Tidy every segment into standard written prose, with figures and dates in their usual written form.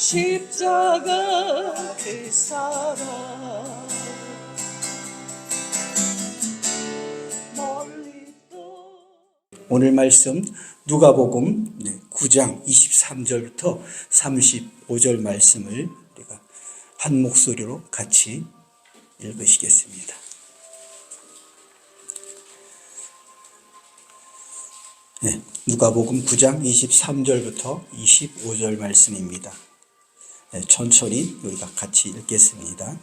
십자가 그 사랑 멀리 또. 오늘 말씀 누가복음 9장 23절부터 35절 말씀을 우리가 한 목소리로 같이 읽으시겠습니다. 누가복음 9장 23절부터 25절 말씀입니다. 천천히 우리가 같이 읽겠습니다.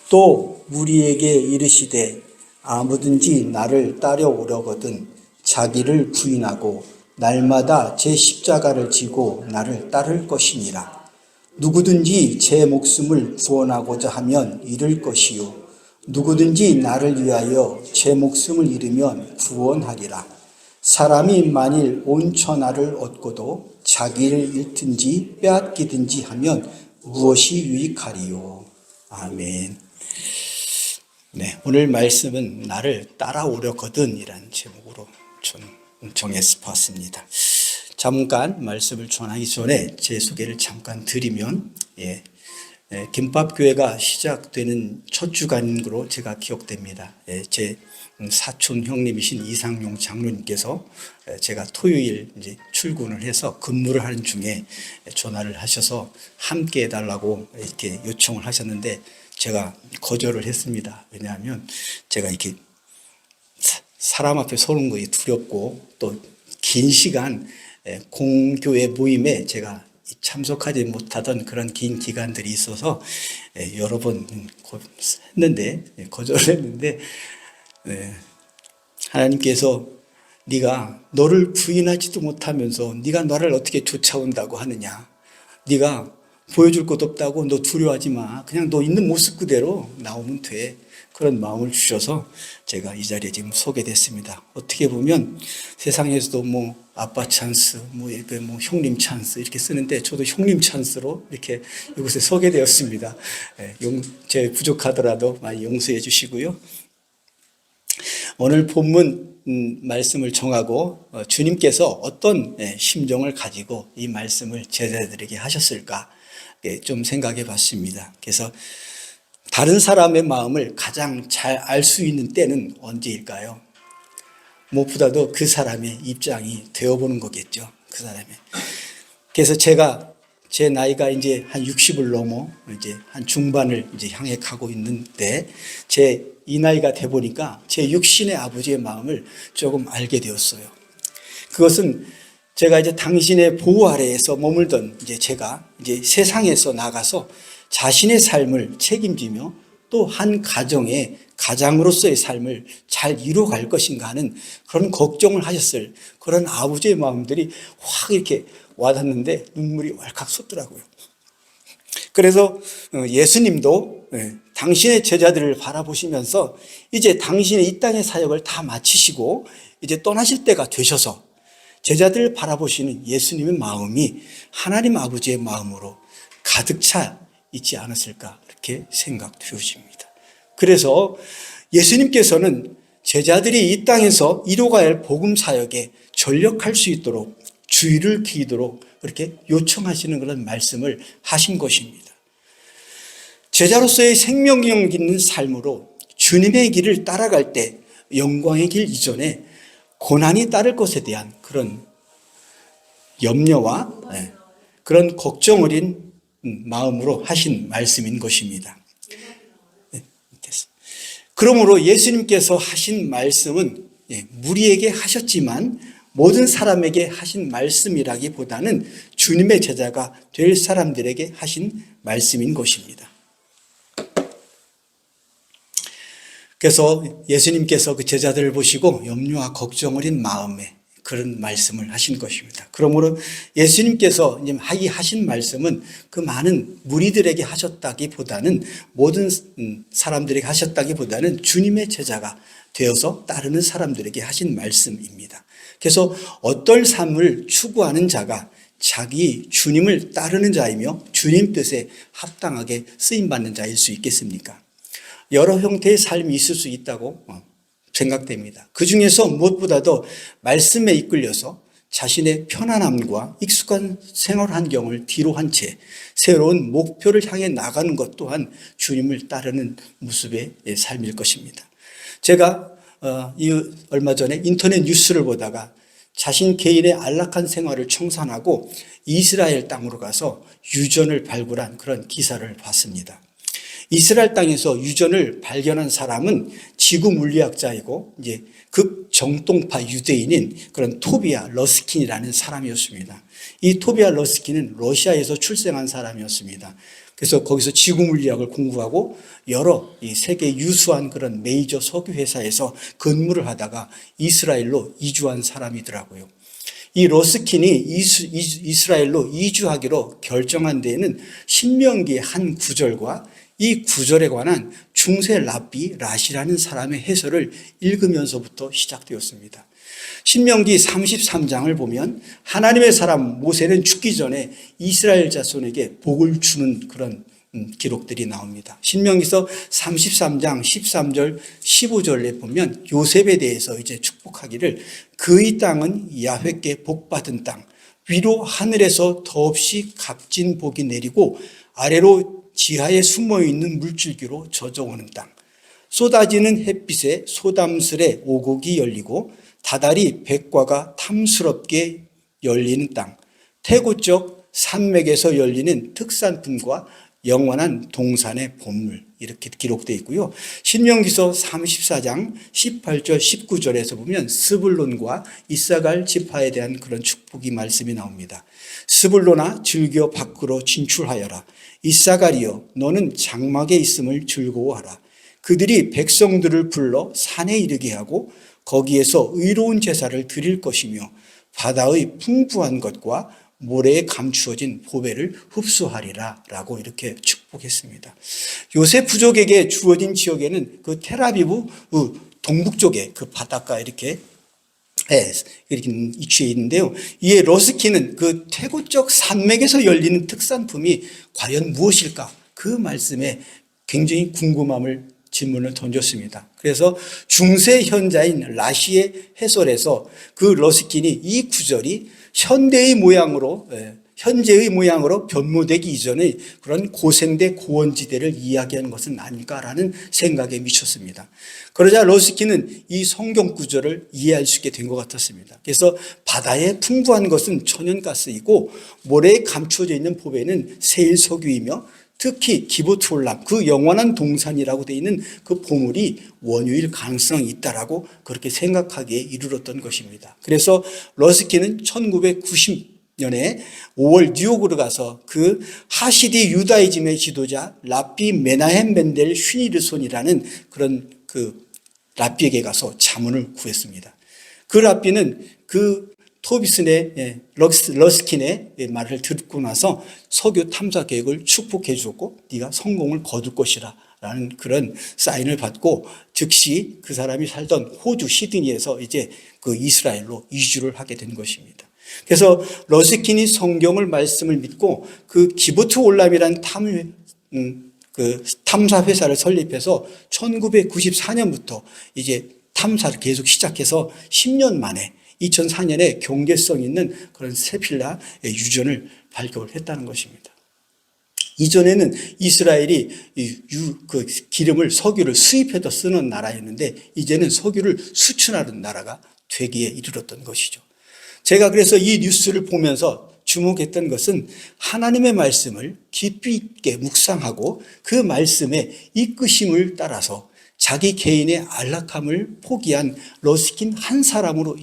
또 무리에게 이르시되 아무든지 나를 따라오려거든 자기를 부인하고 날마다 제 십자가를 지고 나를 따를 것이니라. 누구든지 제 목숨을 구원하고자 하면 잃을 것이요 누구든지 나를 위하여 제 목숨을 잃으면 구원하리라. 사람이 만일 온 천하를 얻고도 자기를 잃든지 빼앗기든지 하면 무엇이 유익하리요. 아멘. 오늘 말씀은 나를 따라오려거든 이라는 제목으로 정해서 봤습니다. 잠깐 말씀을 전하기 전에 제 소개를 잠깐 드리면 김밥교회가 시작되는 첫 주간으로 제가 기억됩니다. 제 사촌 형님이신 이상용 장로님께서 제가 토요일 이제 출근을 해서 근무를 하는 중에 전화를 하셔서 함께 해달라고 이렇게 요청을 하셨는데 제가 거절을 했습니다. 왜냐하면 제가 이렇게 사람 앞에 서는 것이 두렵고 또 긴 시간 공교회 모임에 제가 참석하지 못하던 그런 긴 기간들이 있어서 여러 번 했는데 거절을 했는데 하나님께서 네가 너를 부인하지도 못하면서 네가 나를 어떻게 쫓아온다고 하느냐, 네가 보여줄 것 없다고 너 두려워하지 마, 그냥 너 있는 모습 그대로 나오면 돼, 그런 마음을 주셔서 제가 이 자리에 지금 서게 됐습니다. 어떻게 보면 세상에서도 아빠 찬스, 형님 찬스 이렇게 쓰는데 저도 형님 찬스로 이렇게 이곳에 서게 되었습니다. 제 부족하더라도 많이 용서해 주시고요. 오늘 본문 말씀을 정하고 주님께서 어떤 심정을 가지고 이 말씀을 제자들에게 하셨을까 좀 생각해 봤습니다. 그래서 다른 사람의 마음을 가장 잘 알 수 있는 때는 언제일까요? 무엇보다도 그 사람의 입장이 되어보는 거겠죠. 그 사람의. 그래서 제 나이가 이제 한 60을 넘어 이제 한 중반을 이제 향해 가고 있는데 이 나이가 돼 보니까 제 육신의 아버지의 마음을 조금 알게 되었어요. 그것은 제가 이제 당신의 보호 아래에서 머물던 제가 세상에서 나가서 자신의 삶을 책임지며 또 한 가정의 가장으로서의 삶을 잘 이루어갈 것인가 하는 그런 걱정을 하셨을 그런 아버지의 마음들이 확 이렇게 와닿는데 눈물이 왈칵 솟더라고요. 그래서 예수님도 당신의 제자들을 바라보시면서 이제 당신의 이 땅의 사역을 다 마치시고 이제 떠나실 때가 되셔서 제자들을 바라보시는 예수님의 마음이 하나님 아버지의 마음으로 가득 차 있지 않았을까 이렇게 생각되어집니다. 그래서 예수님께서는 제자들이 이 땅에서 이루어가야 할 복음 사역에 전력할 수 있도록 주의를 기도록 그렇게 요청하시는 그런 말씀을 하신 것입니다. 제자로서의 생명력 있는 삶으로 주님의 길을 따라갈 때 영광의 길 이전에 고난이 따를 것에 대한 그런 염려와 그런 걱정 어린 마음으로 하신 말씀인 것입니다. 그러므로 예수님께서 하신 말씀은 무리에게 하셨지만 모든 사람에게 하신 말씀이라기보다는 주님의 제자가 될 사람들에게 하신 말씀인 것입니다. 그래서 예수님께서 그 제자들을 보시고 염려와 걱정 어린 마음에 그런 말씀을 하신 것입니다. 그러므로 예수님께서 하신 말씀은 그 많은 무리들에게 하셨다기보다는 모든 사람들에게 하셨다기보다는 주님의 제자가 되어서 따르는 사람들에게 하신 말씀입니다. 그래서 어떤 삶을 추구하는 자가 자기 주님을 따르는 자이며 주님 뜻에 합당하게 쓰임받는 자일 수 있겠습니까? 여러 형태의 삶이 있을 수 있다고 생각됩니다. 그 중에서 무엇보다도 말씀에 이끌려서 자신의 편안함과 익숙한 생활 환경을 뒤로 한 채 새로운 목표를 향해 나가는 것 또한 주님을 따르는 모습의 삶일 것입니다. 제가 얼마 전에 인터넷 뉴스를 보다가 자신 개인의 안락한 생활을 청산하고 이스라엘 땅으로 가서 유전을 발굴한 그런 기사를 봤습니다. 이스라엘 땅에서 유전을 발견한 사람은 지구 물리학자이고 이제 극정통파 유대인인 그런 토비아 러스킨이라는 사람이었습니다. 이 토비아 러스킨은 러시아에서 출생한 사람이었습니다. 그래서 거기서 지구 물리학을 공부하고 여러 이 세계 유수한 그런 메이저 석유 회사에서 근무를 하다가 이스라엘로 이주한 사람이더라고요. 이 러스킨이 이스라엘로 이주하기로 결정한 데에는 신명기의 한 구절과 이 구절에 관한 중세 랍비 라시라는 사람의 해설을 읽으면서부터 시작되었습니다. 신명기 33장을 보면 하나님의 사람 모세는 죽기 전에 이스라엘 자손에게 복을 주는 그런 기록들이 나옵니다. 신명기서 33장 13절 15절에 보면 요셉에 대해서 이제 축복하기를 그의 땅은 야훼께 복받은 땅, 위로 하늘에서 더없이 값진 복이 내리고 아래로 지하에 숨어있는 물줄기로 젖어오는 땅, 쏟아지는 햇빛에 소담스레 오곡이 열리고 다달이 백과가 탐스럽게 열리는 땅, 태고적 산맥에서 열리는 특산품과 영원한 동산의 본물, 이렇게 기록되어 있고요. 신명기서 34장 18절 19절에서 보면 스불론과 이사갈 지파에 대한 그런 축복이 말씀이 나옵니다. 스불론아 즐겨 밖으로 진출하여라. 이사갈이여 너는 장막에 있음을 즐거워하라. 그들이 백성들을 불러 산에 이르게 하고 거기에서 의로운 제사를 드릴 것이며 바다의 풍부한 것과 모래에 감추어진 보배를 흡수하리라 라고 이렇게 축복했습니다. 요셉 부족에게 주어진 지역에는 그 텔아비브 동북쪽에 그 바닷가 이렇게 위치해 있는데요. 이에 러스키는 그 태고적 산맥에서 열리는 특산품이 과연 무엇일까? 그 말씀에 굉장히 질문을 던졌습니다. 그래서 중세 현자인 라시의 해설에서 그 러스킨이 이 구절이 현재의 모양으로 변모되기 이전의 그런 고생대 고원지대를 이야기하는 것은 아닐까라는 생각에 미쳤습니다. 그러자 러스킨은 이 성경 구절을 이해할 수 있게 된 것 같았습니다. 그래서 바다에 풍부한 것은 천연가스이고 모래에 감추어져 있는 보배는 세일석유이며 특히 기브톨람, 그 영원한 동산이라고 되어 있는 그 보물이 원유일 가능성이 있다라고 그렇게 생각하기에 이르렀던 것입니다. 그래서 러스킨은 1990년에 5월 뉴욕으로 가서 그 하시디 유다이즘의 지도자 랍비 메나헴 멘델 슈니르손이라는 그런 그 랍비에게 가서 자문을 구했습니다. 그 랍비는 그 러스킨의 말을 듣고 나서 석유 탐사 계획을 축복해 주었고 네가 성공을 거둘 것이라 라는 그런 사인을 받고 즉시 그 사람이 살던 호주 시드니에서 이제 그 이스라엘로 이주를 하게 된 것입니다. 그래서 러스킨이 성경을 말씀을 믿고 그 기브트 올람이라는 탐사 회사를 설립해서 1994년부터 이제 탐사를 계속 시작해서 10년 만에 2004년에 경제성 있는 그런 세필라 유전을 발견했다는 것입니다. 이전에는 이스라엘이 그 기름을 석유를 수입해서 쓰는 나라였는데 이제는 석유를 수출하는 나라가 되기에 이르렀던 것이죠. 제가 그래서 이 뉴스를 보면서 주목했던 것은 하나님의 말씀을 깊이 있게 묵상하고 그 말씀의 이끄심을 따라서 자기 개인의 안락함을 포기한 러스킨 한 사람으로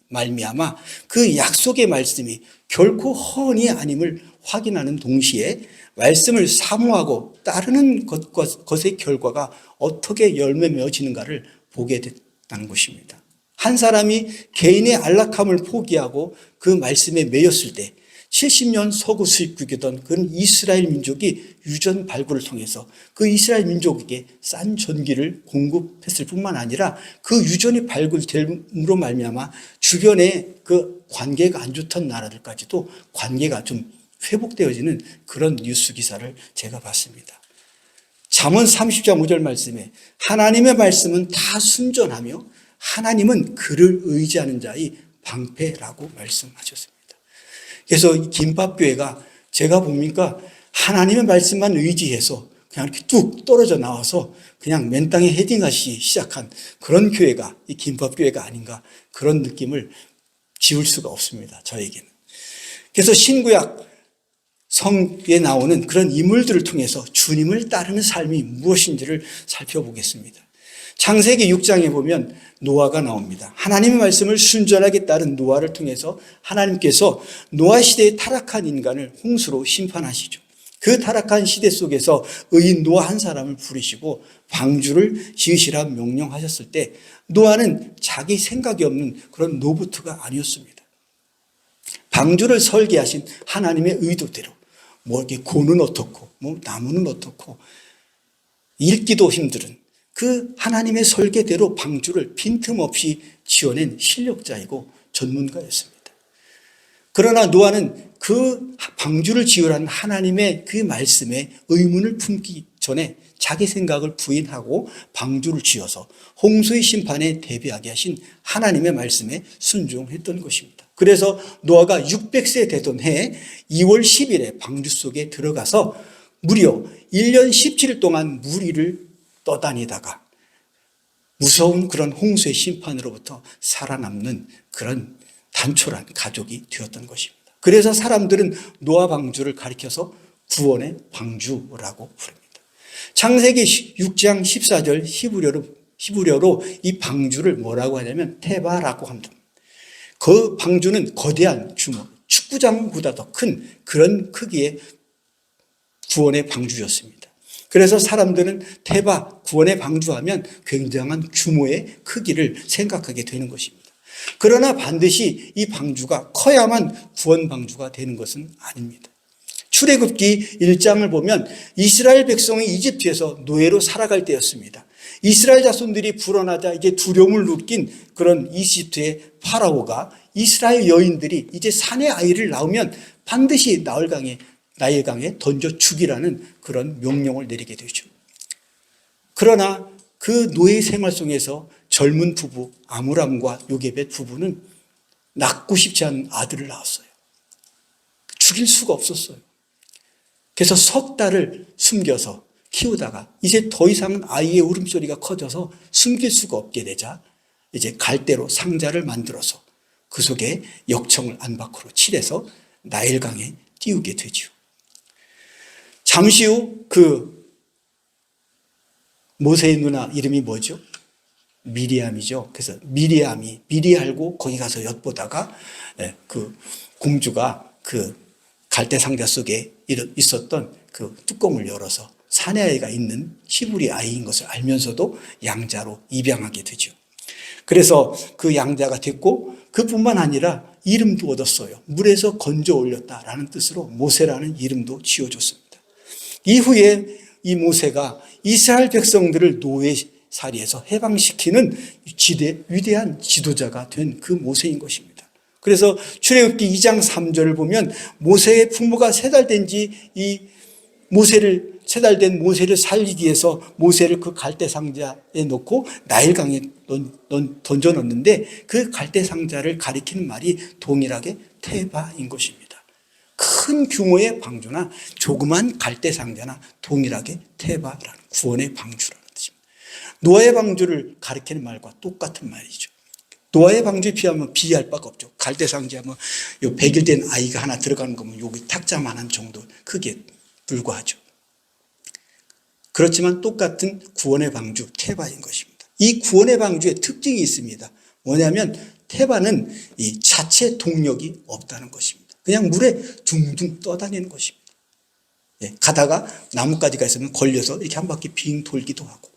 말미암아 그 약속의 말씀이 결코 허언이 아님을 확인하는 동시에 말씀을 사모하고 따르는 것의 결과가 어떻게 열매 맺어지는가를 보게 됐다는 것입니다. 한 사람이 개인의 안락함을 포기하고 그 말씀에 매였을 때 70년 서구 수입국이던 그런 이스라엘 민족이 유전 발굴을 통해서 그 이스라엘 민족에게 싼 전기를 공급했을 뿐만 아니라 그 유전이 발굴됨으로 말미암아 주변에 그 관계가 안 좋던 나라들까지도 관계가 좀 회복되어지는 그런 뉴스 기사를 제가 봤습니다. 잠언 30장 5절 말씀에 하나님의 말씀은 다 순전하며 하나님은 그를 의지하는 자의 방패라고 말씀하셨습니다. 그래서 이 김밥교회가 제가 보니까 하나님의 말씀만 의지해서 그냥 이렇게 뚝 떨어져 나와서 그냥 맨 땅에 헤딩하시 시작한 그런 교회가 이 김밥교회가 아닌가, 그런 느낌을 지울 수가 없습니다, 저에게는. 그래서 신구약 성에 나오는 그런 인물들을 통해서 주님을 따르는 삶이 무엇인지를 살펴보겠습니다. 창세기 6장에 보면 노아가 나옵니다. 하나님의 말씀을 순전하게 따른 노아를 통해서 하나님께서 노아 시대의 타락한 인간을 홍수로 심판하시죠. 그 타락한 시대 속에서 의인 노아 한 사람을 부르시고 방주를 지으시라 명령하셨을 때 노아는 자기 생각이 없는 그런 노부트가 아니었습니다. 방주를 설계하신 하나님의 의도대로 뭐 이렇게 고는 어떻고 뭐 나무는 어떻고 읽기도 힘든 그 하나님의 설계대로 방주를 빈틈없이 지어낸 실력자이고 전문가였습니다. 그러나 노아는 그 방주를 지으라는 하나님의 그 말씀에 의문을 품기 전에 자기 생각을 부인하고 방주를 지어서 홍수의 심판에 대비하게 하신 하나님의 말씀에 순종했던 것입니다. 그래서 노아가 600세 되던 해 2월 10일에 방주 속에 들어가서 무려 1년 17일 동안 물 위를 떠다니다가 무서운 그런 홍수의 심판으로부터 살아남는 그런 단촐한 가족이 되었던 것입니다. 그래서 사람들은 노아 방주를 가리켜서 구원의 방주라고 부릅니다. 창세기 6장 14절 히브리어로 이 방주를 뭐라고 하냐면 테바라고 합니다. 그 방주는 거대한 규모, 축구장보다 더 큰 그런 크기의 구원의 방주였습니다. 그래서 사람들은 테바, 구원의 방주하면 굉장한 규모의 크기를 생각하게 되는 것입니다. 그러나 반드시 이 방주가 커야만 구원 방주가 되는 것은 아닙니다. 출애굽기 1장을 보면 이스라엘 백성이 이집트에서 노예로 살아갈 때였습니다. 이스라엘 자손들이 불어나자 이제 두려움을 느낀 그런 이집트의 파라오가 이스라엘 여인들이 이제 사내 아이를 낳으면 반드시 나일강에 던져 죽이라는 그런 명령을 내리게 되죠. 그러나 그 노예 생활 속에서 젊은 부부 아므람과 요게벳 부부는 낳고 싶지 않은 아들을 낳았어요. 죽일 수가 없었어요. 그래서 석 달을 숨겨서 키우다가 이제 더 이상은 아이의 울음소리가 커져서 숨길 수가 없게 되자 이제 갈대로 상자를 만들어서 그 속에 역청을 안팎으로 칠해서 나일강에 띄우게 되죠. 잠시 후 그 모세의 누나 이름이 뭐죠? 미리암이죠. 그래서 미리알고 거기 가서 엿보다가 그 공주가 그 갈대 상자 속에 있었던 그 뚜껑을 열어서 사내아이가 있는 히브리 아이인 것을 알면서도 양자로 입양하게 되죠. 그래서 그 양자가 됐고 그뿐만 아니라 이름도 얻었어요. 물에서 건져 올렸다라는 뜻으로 모세라는 이름도 지어줬습니다. 이후에 이 모세가 이스라엘 백성들을 노예살이에서 해방시키는 위대한 지도자가 된 그 모세인 것입니다. 그래서 출애굽기 2장 3절을 보면 모세의 부모가 세 달 된 모세를 살리기 위해서 모세를 그 갈대 상자에 넣고 나일강에 던져 넣는데 그 갈대 상자를 가리키는 말이 동일하게 테바인 것입니다. 큰 규모의 방주나 조그만 갈대 상자나 동일하게 테바라는 구원의 방주라는 뜻입니다. 노아의 방주를 가리키는 말과 똑같은 말이죠. 노아의 방주에 비할 바가 없죠. 갈대 상자에 요 100일 된 아이가 하나 들어가는 거면 여기 탁자만한 정도 크기에 불과하죠. 그렇지만 똑같은 구원의 방주 테바인 것입니다. 이 구원의 방주에 특징이 있습니다. 뭐냐면 테바는 이 자체 동력이 없다는 것입니다. 그냥 물에 둥둥 떠다니는 것입니다. 가다가 나뭇가지가 있으면 걸려서 이렇게 한 바퀴 빙 돌기도 하고.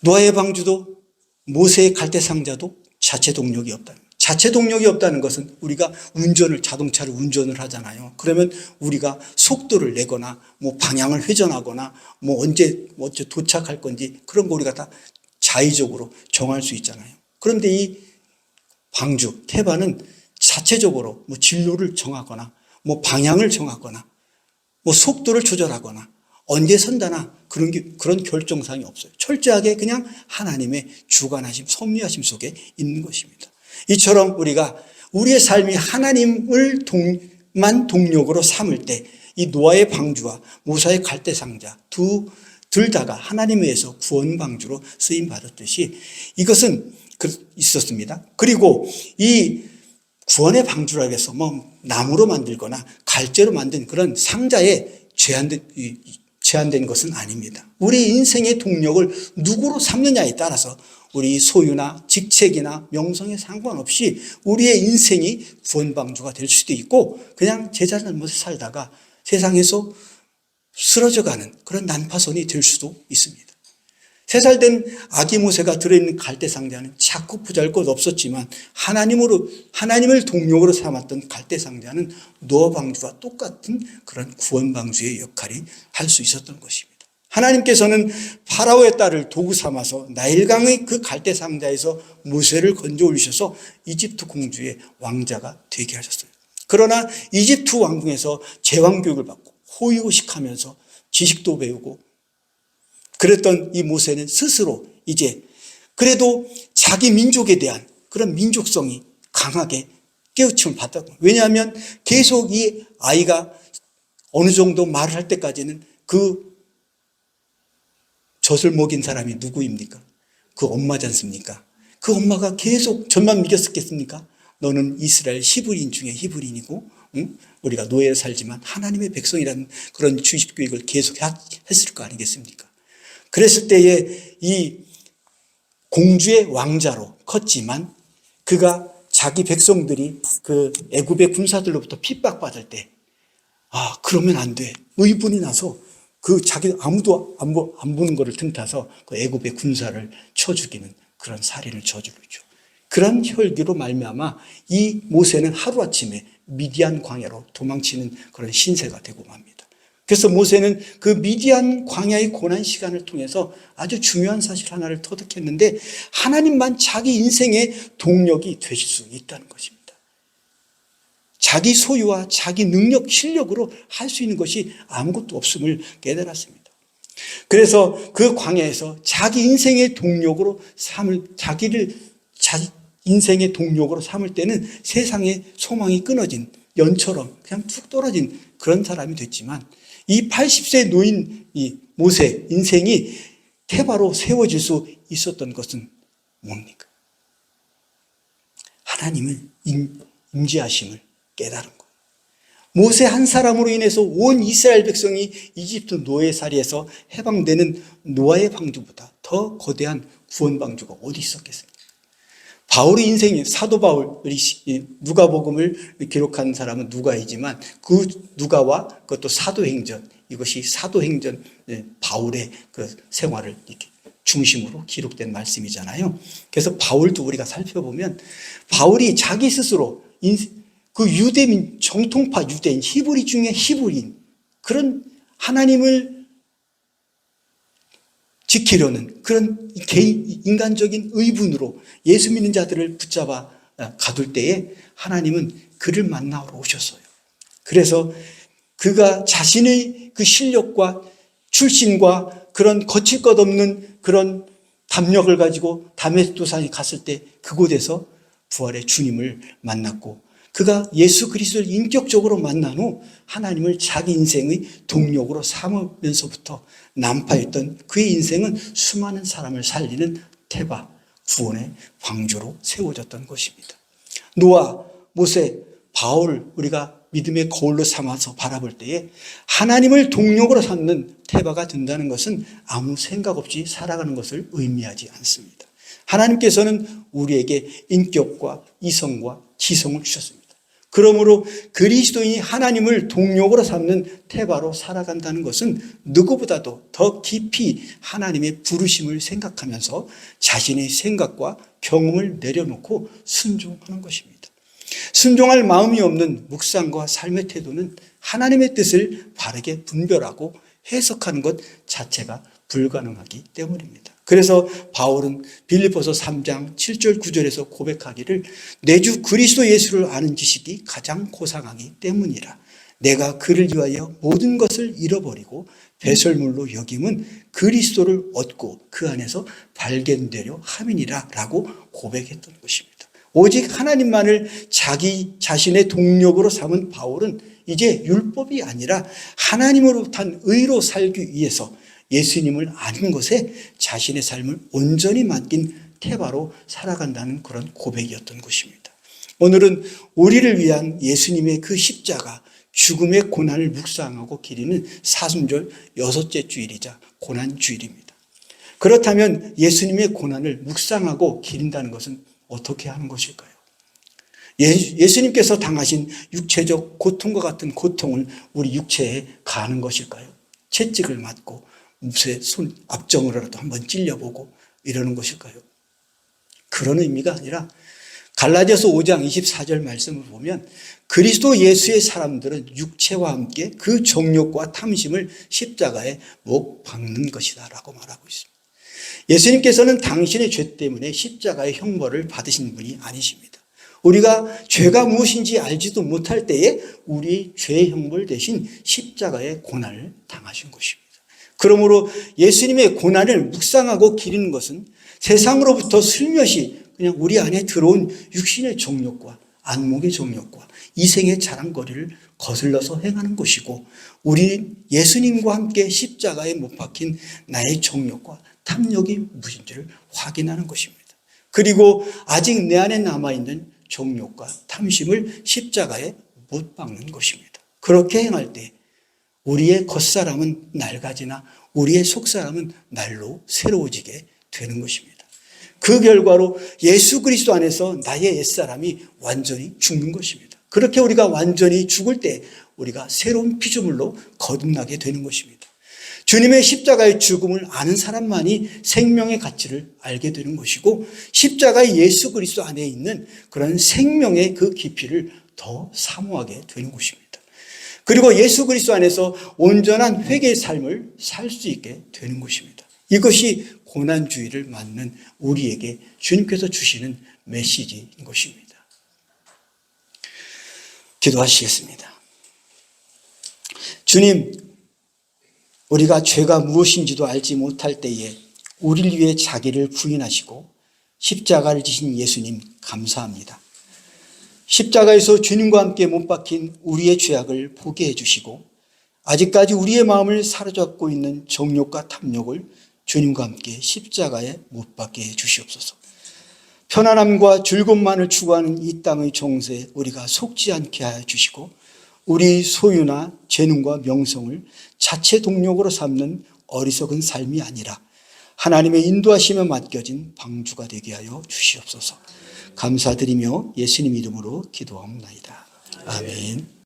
노아의 방주도 모세의 갈대 상자도 자체 동력이 없다는 거예요. 자체 동력이 없다는 것은 우리가 자동차를 운전을 하잖아요. 그러면 우리가 속도를 내거나 뭐 방향을 회전하거나 뭐 언제 도착할 건지 그런 거 우리가 다 자의적으로 정할 수 있잖아요. 그런데 이 방주, 테바는 자체적으로 뭐 진로를 정하거나 뭐 방향을 정하거나 뭐 속도를 조절하거나 언제 선다나 그런 결정사항이 없어요. 철저하게 그냥 하나님의 주관하심, 섭리하심 속에 있는 것입니다. 이처럼 우리가 우리의 삶이 하나님을 만 동력으로 삼을 때 이 노아의 방주와 모세의 갈대상자 둘 다가 하나님에 의해서 구원 방주로 쓰임 받았듯이 이것은 있었습니다. 그리고 이 구원의 방주라고 해서 나무로 만들거나 갈대로 만든 그런 상자에 제한된 것은 아닙니다. 우리 인생의 동력을 누구로 삼느냐에 따라서 우리 소유나 직책이나 명성에 상관없이 우리의 인생이 구원방주가 될 수도 있고 그냥 제자 잘못에 살다가 세상에서 쓰러져가는 그런 난파선이 될 수도 있습니다. 3살 된 아기 모세가 들어있는 갈대상자는 작고 보잘것없었지만 하나님을 동력으로 삼았던 갈대상자는 노아 방주와 똑같은 그런 구원 방주의 역할이 할 수 있었던 것입니다. 하나님께서는 파라오의 딸을 도구 삼아서 나일강의 그 갈대상자에서 모세를 건져 올리셔서 이집트 공주의 왕자가 되게 하셨어요. 그러나 이집트 왕궁에서 제왕교육을 받고 호의호식하면서 지식도 배우고 그랬던 이 모세는 스스로 이제 그래도 자기 민족에 대한 그런 민족성이 강하게 깨우침을 받았고, 왜냐하면 계속 이 아이가 어느 정도 말을 할 때까지는 그 젖을 먹인 사람이 누구입니까? 그 엄마지 않습니까? 그 엄마가 계속 젖만 먹였었겠습니까? 너는 이스라엘 히브리인 중에 히브리인이고, 응? 우리가 노예에 살지만 하나님의 백성이라는 그런 주입 교육을 계속 했을 거 아니겠습니까? 그랬을 때에 이 공주의 왕자로 컸지만 그가 자기 백성들이 그 애굽의 군사들로부터 핍박받을 때 그러면 안 돼. 의분이 나서 그 자기 아무도 안 보는 거를 틈타서 그 애굽의 군사를 쳐 죽이는 그런 살인을 저지르죠. 그런 혈기로 말미암아 이 모세는 하루아침에 미디안 광야로 도망치는 그런 신세가 되고 맙니다. 그래서 모세는 그 미디안 광야의 고난 시간을 통해서 아주 중요한 사실 하나를 터득했는데 하나님만 자기 인생의 동력이 되실 수 있다는 것입니다. 자기 소유와 자기 능력, 실력으로 할 수 있는 것이 아무것도 없음을 깨달았습니다. 그래서 그 광야에서 자기 인생의 동력으로 인생의 동력으로 삼을 때는 세상의 소망이 끊어진 연처럼 그냥 툭 떨어진 그런 사람이 됐지만 이 80세 노인 이 모세 인생이 태바로 세워질 수 있었던 것은 뭡니까? 하나님의 임재하심을 깨달은 거예요. 모세 한 사람으로 인해서 온 이스라엘 백성이 이집트 노예살이에서 해방되는 노아의 방주보다 더 거대한 구원 방주가 어디 있었겠습니까? 바울의 인생이 사도 바울이 누가복음을 기록한 사람은 누가이지만 그 누가와 그것도 사도행전, 이것이 사도행전 바울의 그 생활을 이렇게 중심으로 기록된 말씀이잖아요. 그래서 바울도 우리가 살펴보면 바울이 자기 스스로 그 유대민, 정통파 유대인, 히브리 중에 히브리인, 그런 하나님을 지키려는 그런 인간적인 의분으로 예수 믿는 자들을 붙잡아 가둘 때에 하나님은 그를 만나러 오셨어요. 그래서 그가 자신의 그 실력과 출신과 그런 거칠 것 없는 그런 담력을 가지고 다메스크산에 갔을 때 그곳에서 부활의 주님을 만났고 그가 예수 그리스도를 인격적으로 만난 후 하나님을 자기 인생의 동력으로 삼으면서부터 난파했던 그의 인생은 수많은 사람을 살리는 태바, 구원의 방주로 세워졌던 것입니다. 노아, 모세, 바울 우리가 믿음의 거울로 삼아서 바라볼 때에 하나님을 동력으로 삼는 태바가 된다는 것은 아무 생각 없이 살아가는 것을 의미하지 않습니다. 하나님께서는 우리에게 인격과 이성과 지성을 주셨습니다. 그러므로 그리스도인이 하나님을 동력으로 삼는 태바로 살아간다는 것은 누구보다도 더 깊이 하나님의 부르심을 생각하면서 자신의 생각과 경험을 내려놓고 순종하는 것입니다. 순종할 마음이 없는 묵상과 삶의 태도는 하나님의 뜻을 바르게 분별하고 해석하는 것 자체가 불가능하기 때문입니다. 그래서 바울은 빌립보서 3장 7절 9절에서 고백하기를 내 주 그리스도 예수를 아는 지식이 가장 고상하기 때문이라. 내가 그를 위하여 모든 것을 잃어버리고 배설물로 여김은 그리스도를 얻고 그 안에서 발견되려 함이니라 라고 고백했던 것입니다. 오직 하나님만을 자기 자신의 동력으로 삼은 바울은 이제 율법이 아니라 하나님으로부터 한 의로 살기 위해서 예수님을 아는 것에 자신의 삶을 온전히 맡긴 태바로 살아간다는 그런 고백이었던 것입니다. 오늘은 우리를 위한 예수님의 그 십자가, 죽음의 고난을 묵상하고 기리는 사순절 6째 주일이자 고난주일입니다. 그렇다면 예수님의 고난을 묵상하고 기린다는 것은 어떻게 하는 것일까요? 예수님께서 당하신 육체적 고통과 같은 고통을 우리 육체에 가하는 것일까요? 채찍을 맞고 무쇠 손 앞정으로라도 한번 찔려보고 이러는 것일까요? 그런 의미가 아니라 갈라디아서 5장 24절 말씀을 보면 그리스도 예수의 사람들은 육체와 함께 그 정욕과 탐심을 십자가에 못 박는 것이다 라고 말하고 있습니다. 예수님께서는 당신의 죄 때문에 십자가의 형벌을 받으신 분이 아니십니다. 우리가 죄가 무엇인지 알지도 못할 때에 우리 죄의 형벌 대신 십자가의 고난을 당하신 것입니다. 그러므로 예수님의 고난을 묵상하고 기리는 것은 세상으로부터 슬며시 그냥 우리 안에 들어온 육신의 정욕과 안목의 정욕과 이생의 자랑거리를 거슬러서 행하는 것이고 우리 예수님과 함께 십자가에 못 박힌 나의 정욕과 탐욕이 무엇인지를 확인하는 것입니다. 그리고 아직 내 안에 남아있는 정욕과 탐심을 십자가에 못 박는 것입니다. 그렇게 행할 때 우리의 겉사람은 낡아지나 우리의 속사람은 날로 새로워지게 되는 것입니다. 그 결과로 예수 그리스도 안에서 나의 옛사람이 완전히 죽는 것입니다. 그렇게 우리가 완전히 죽을 때 우리가 새로운 피조물로 거듭나게 되는 것입니다. 주님의 십자가의 죽음을 아는 사람만이 생명의 가치를 알게 되는 것이고 십자가의 예수 그리스도 안에 있는 그런 생명의 그 깊이를 더 사모하게 되는 것입니다. 그리고 예수 그리스도 안에서 온전한 회개의 삶을 살 수 있게 되는 것입니다. 이것이 고난주의를 맞는 우리에게 주님께서 주시는 메시지인 것입니다. 기도하시겠습니다. 주님, 우리가 죄가 무엇인지도 알지 못할 때에 우리를 위해 자기를 부인하시고 십자가를 지신 예수님 감사합니다. 십자가에서 주님과 함께 못 박힌 우리의 죄악을 보게 해주시고 아직까지 우리의 마음을 사로잡고 있는 정욕과 탐욕을 주님과 함께 십자가에 못 박게 해주시옵소서. 편안함과 즐거움만을 추구하는 이 땅의 정세에 우리가 속지 않게 하여 주시고 우리 소유나 재능과 명성을 자체 동력으로 삼는 어리석은 삶이 아니라 하나님의 인도하심에 맡겨진 방주가 되게 하여 주시옵소서. 감사드리며 예수님 이름으로 기도하옵나이다. 아멘.